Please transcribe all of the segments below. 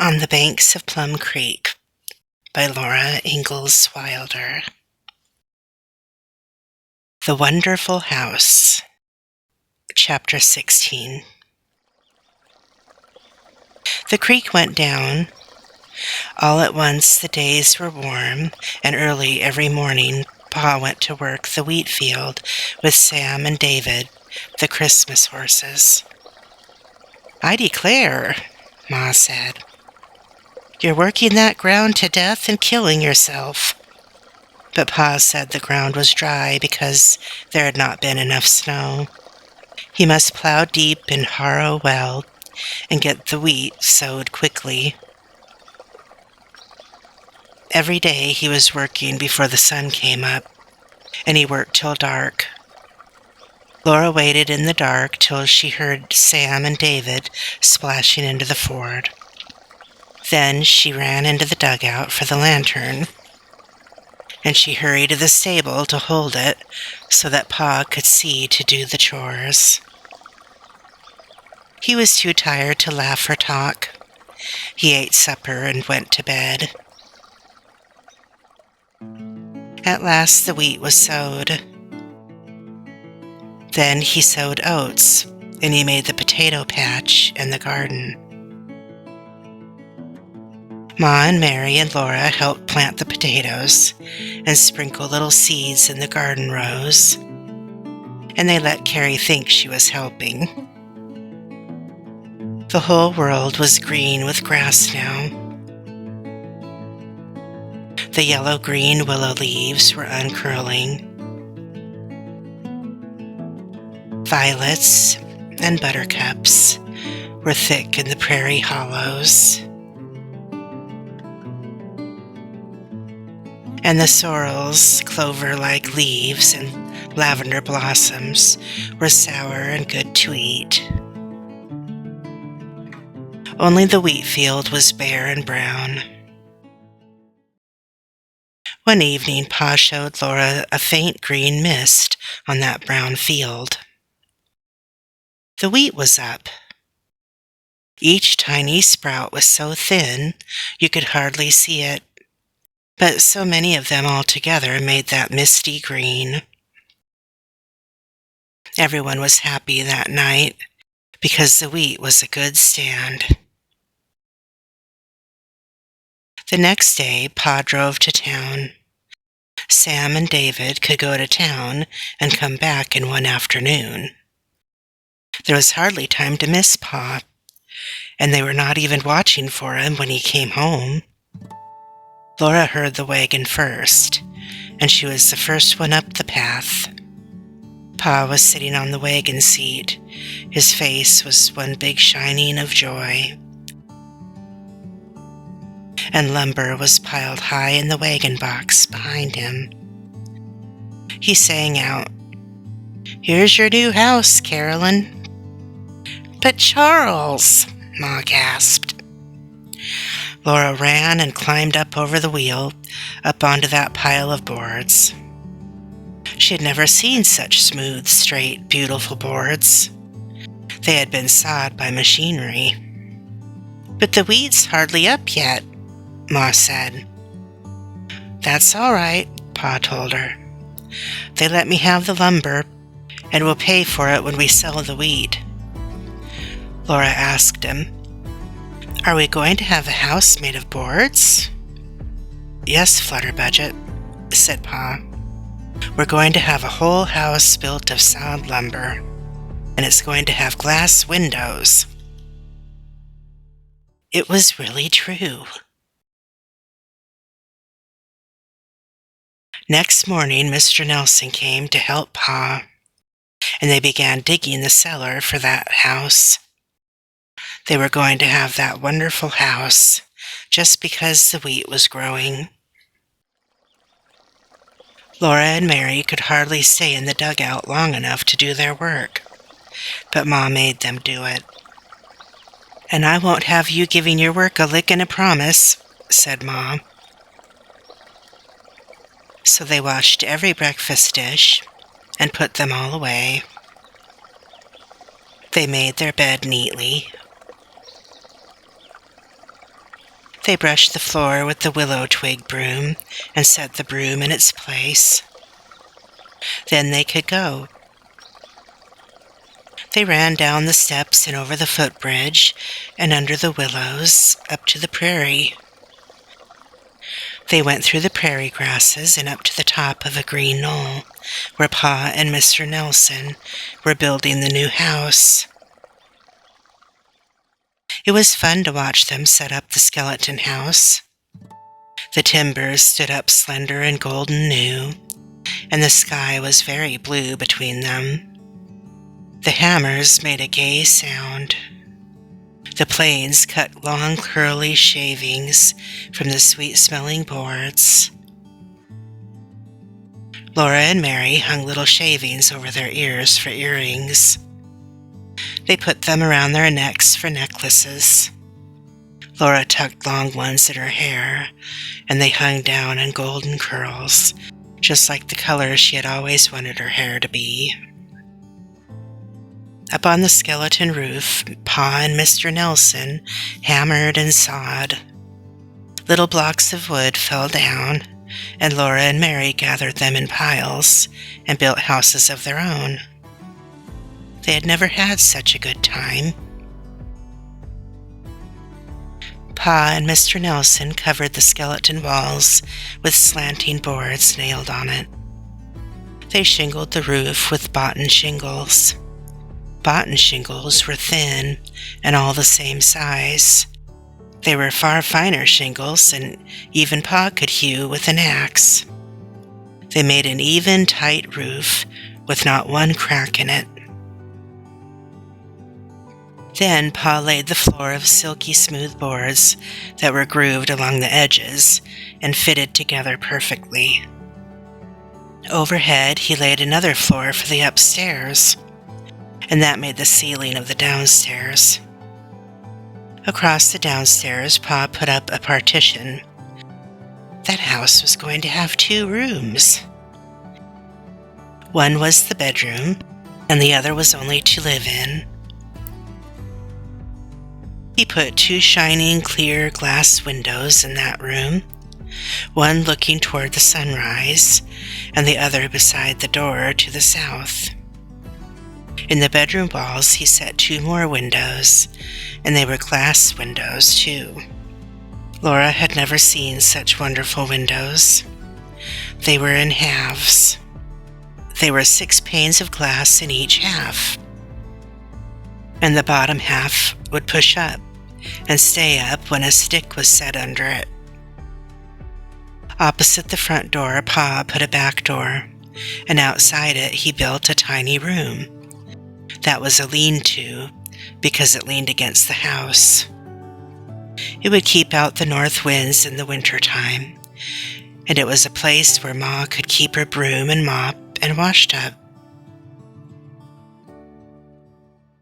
On the Banks of Plum Creek by Ingalls Wilder. The Wonderful House. Chapter 16. The creek went down. All at once the days were warm, and early every morning Pa went to work the wheat field with Sam and David, the Christmas horses. "I declare," Ma said, "you're working that ground to death and killing yourself." But Pa said the ground was dry because there had not been enough snow. He must plow deep and harrow well and get the wheat sowed quickly. Every day he was working before the sun came up, and he worked till dark. Laura waited in the dark till she heard Sam and David splashing into the ford. Then she ran into the dugout for the lantern, and she hurried to the stable to hold it so that Pa could see to do the chores. He was too tired to laugh or talk. He ate supper and went to bed. At last the wheat was sowed. Then he sowed oats, and he made the potato patch and the garden. Ma and Mary and Laura helped plant the potatoes and sprinkle little seeds in the garden rows, and they let Carrie think she was helping. The whole world was green with grass now. The yellow-green willow leaves were uncurling. Violets and buttercups were thick in the prairie hollows, and the sorrels, clover-like leaves, and lavender blossoms were sour and good to eat. Only the wheat field was bare and brown. One evening, Pa showed Laura a faint green mist on that brown field. The wheat was up. Each tiny sprout was so thin you could hardly see it, but so many of them all together made that misty green. Everyone was happy that night because the wheat was a good stand. The next day, Pa drove to town. Sam and David could go to town and come back in one afternoon. There was hardly time to miss Pa, and they were not even watching for him when he came home. Laura heard the wagon first, and she was the first one up the path. Pa was sitting on the wagon seat. His face was one big shining of joy, and lumber was piled high in the wagon box behind him. He sang out, "Here's your new house, Carolyn." "But Charles," Ma gasped. Laura ran and climbed up over the wheel, up onto that pile of boards. She had never seen such smooth, straight, beautiful boards. They had been sawed by machinery. "But the wheat's hardly up yet," Ma said. "That's all right," Pa told her. "They let me have the lumber, and we'll pay for it when we sell the wheat." Laura asked him, "Are we going to have a house made of boards?" "Yes, Flutterbudget," said Pa. "We're going to have a whole house built of sawed lumber, and it's going to have glass windows." It was really true. Next morning, Mr. Nelson came to help Pa, and they began digging the cellar for that house. They were going to have that wonderful house just because the wheat was growing. Laura and Mary could hardly stay in the dugout long enough to do their work, but Ma made them do it. "And I won't have you giving your work a lick and a promise," said Ma. So they washed every breakfast dish and put them all away. They made their bed neatly. They brushed the floor with the willow twig broom and set the broom in its place. Then they could go. They ran down the steps and over the footbridge and under the willows up to the prairie. They went through the prairie grasses and up to the top of a green knoll where Pa and Mr. Nelson were building the new house. It was fun to watch them set up the skeleton house. The timbers stood up slender and golden new, and the sky was very blue between them. The hammers made a gay sound. The planes cut long curly shavings from the sweet-smelling boards. Laura and Mary hung little shavings over their ears for earrings. They put them around their necks for necklaces. Laura tucked long ones in her hair, and they hung down in golden curls, just like the color she had always wanted her hair to be. Up on the skeleton roof, Pa and Mr. Nelson hammered and sawed. Little blocks of wood fell down, and Laura and Mary gathered them in piles and built houses of their own. They had never had such a good time. Pa and Mr. Nelson covered the skeleton walls with slanting boards nailed on it. They shingled the roof with boughten shingles. Boughten shingles were thin and all the same size. They were far finer shingles, and even Pa could hew with an axe. They made an even, tight roof with not one crack in it. Then Pa laid the floor of silky smooth boards that were grooved along the edges and fitted together perfectly. Overhead, he laid another floor for the upstairs, and that made the ceiling of the downstairs. Across the downstairs, Pa put up a partition. That house was going to have 2 rooms. One was the bedroom, and the other was only to live in. He put 2 shining, clear glass windows in that room, one looking toward the sunrise, and the other beside the door to the south. In the bedroom walls, he set 2 more windows, and they were glass windows, too. Laura had never seen such wonderful windows. They were in halves. There were 6 panes of glass in each half, and the bottom half would push up and stay up when a stick was set under it. Opposite the front door, Pa put a back door, and outside it he built a tiny room. That was a lean-to, because it leaned against the house. It would keep out the north winds in the winter time, and it was a place where Ma could keep her broom and mop and washtub.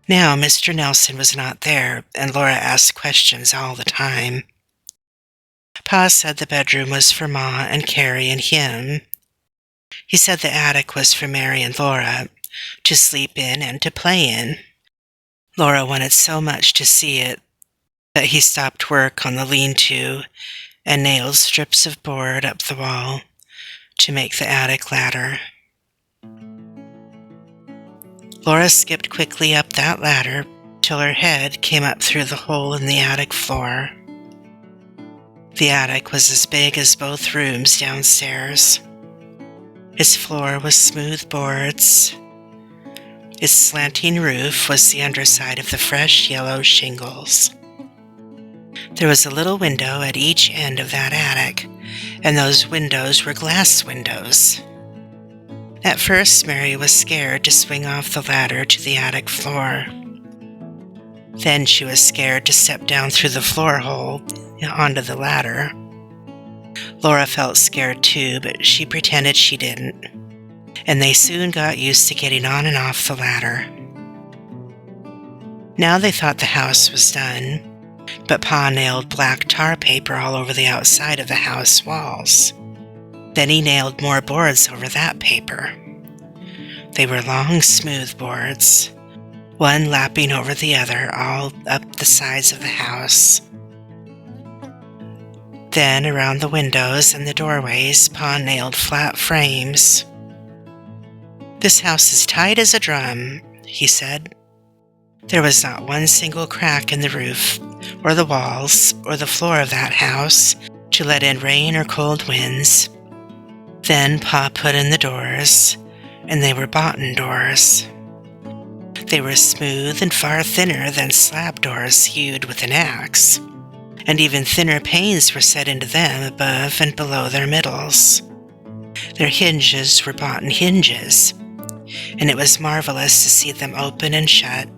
Now Mr. Nelson was not there, and Laura asked questions all the time. Pa said the bedroom was for Ma and Carrie and him. He said the attic was for Mary and Laura, to sleep in and to play in. Laura wanted so much to see it that he stopped work on the lean-to and nailed strips of board up the wall to make the attic ladder. Laura skipped quickly up that ladder till her head came up through the hole in the attic floor. The attic was as big as both rooms downstairs. Its floor was smooth boards. Its slanting roof was the underside of the fresh yellow shingles. There was a little window at each end of that attic, and those windows were glass windows. At first, Mary was scared to swing off the ladder to the attic floor. Then she was scared to step down through the floor hole onto the ladder. Laura felt scared too, but she pretended she didn't, and they soon got used to getting on and off the ladder. Now they thought the house was done, but Pa nailed black tar paper all over the outside of the house walls. Then he nailed more boards over that paper. They were long, smooth boards, one lapping over the other all up the sides of the house. Then around the windows and the doorways, Pa nailed flat frames. "This house is tight as a drum," he said. There was not one single crack in the roof, or the walls, or the floor of that house to let in rain or cold winds. Then Pa put in the doors, and they were boughten doors. They were smooth and far thinner than slab doors hewed with an axe, and even thinner panes were set into them above and below their middles. Their hinges were boughten hinges, and it was marvelous to see them open and shut.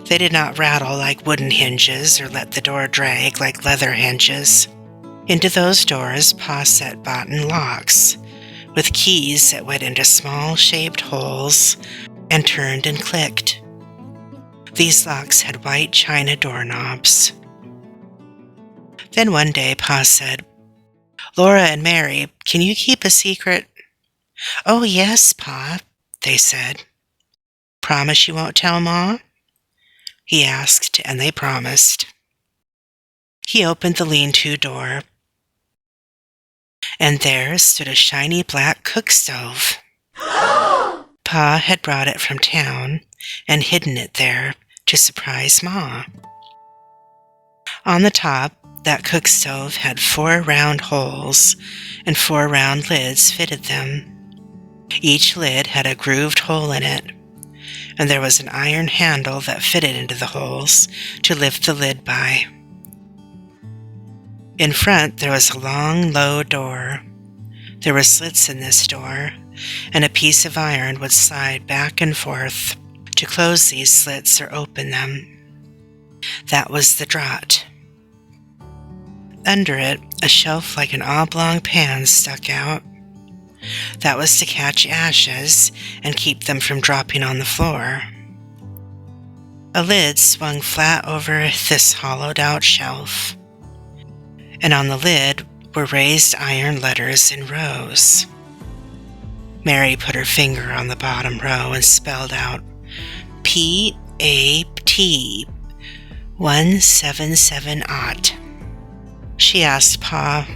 They did not rattle like wooden hinges or let the door drag like leather hinges. Into those doors Pa set boughten locks, with keys that went into small shaped holes and turned and clicked. These locks had white china doorknobs. Then one day Pa said, "Laura and Mary, can you keep a secret?" "Oh, yes, Pa," they said. "Promise you won't tell Ma?" he asked, and they promised. He opened the lean-to door, and there stood a shiny black cook stove. Pa had brought it from town and hidden it there to surprise Ma. On the top, that cook stove had 4 round holes, and 4 round lids fitted them. Each lid had a grooved hole in it, and there was an iron handle that fitted into the holes to lift the lid by. In front there was a long, low door. There were slits in this door, and a piece of iron would slide back and forth to close these slits or open them. That was the draught. Under it, a shelf like an oblong pan stuck out. That was to catch ashes and keep them from dropping on the floor. A lid swung flat over this hollowed-out shelf, and on the lid were raised iron letters in rows. Mary put her finger on the bottom row and spelled out P-A-T 177-0. She asked Pa,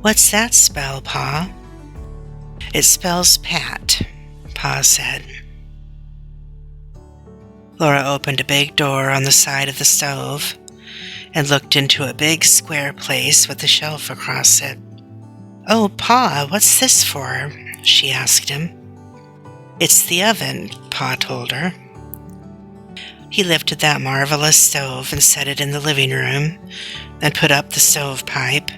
"What's that spell, Pa?" "It spells Pat," Pa said. Laura opened a big door on the side of the stove and looked into a big square place with a shelf across it. "Oh, Pa, what's this for?" she asked him. "It's the oven," Pa told her. He lifted that marvelous stove and set it in the living room and put up the stovepipe.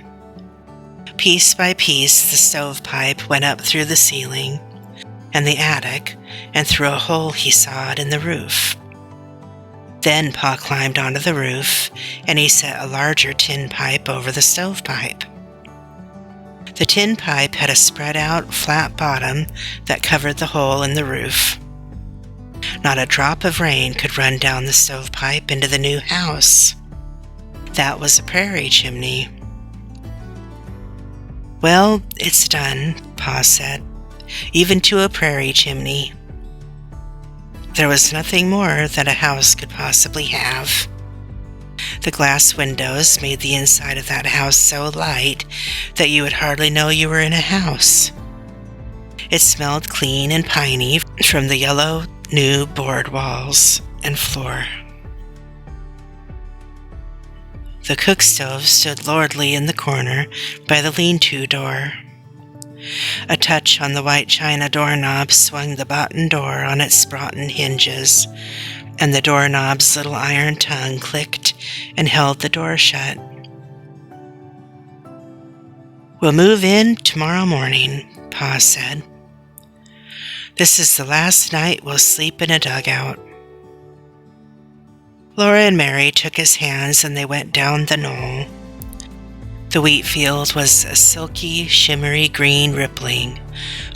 Piece by piece, the stovepipe went up through the ceiling and the attic and through a hole he sawed in the roof. Then Pa climbed onto the roof, and he set a larger tin pipe over the stovepipe. The tin pipe had a spread-out, flat bottom that covered the hole in the roof. Not a drop of rain could run down the stovepipe into the new house. That was a prairie chimney. "Well, it's done," Pa said, "even to a prairie chimney." There was nothing more that a house could possibly have. The glass windows made the inside of that house so light that you would hardly know you were in a house. It smelled clean and piney from the yellow, new board walls and floor. The cook stove stood lordly in the corner by the lean-to door. A touch on the white china doorknob swung the boughten door on its broughten hinges, and the doorknob's little iron tongue clicked and held the door shut. "We'll move in tomorrow morning," Pa said. "This is the last night we'll sleep in a dugout." Laura and Mary took his hands and they went down the knoll. The wheat field was a silky, shimmery green rippling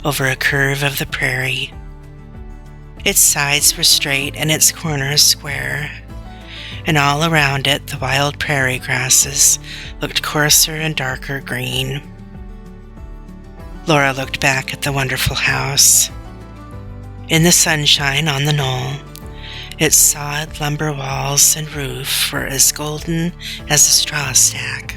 over a curve of the prairie. Its sides were straight and its corners square, and all around it the wild prairie grasses looked coarser and darker green. Laura looked back at the wonderful house. In the sunshine on the knoll, its sawed lumber walls and roof were as golden as a straw stack.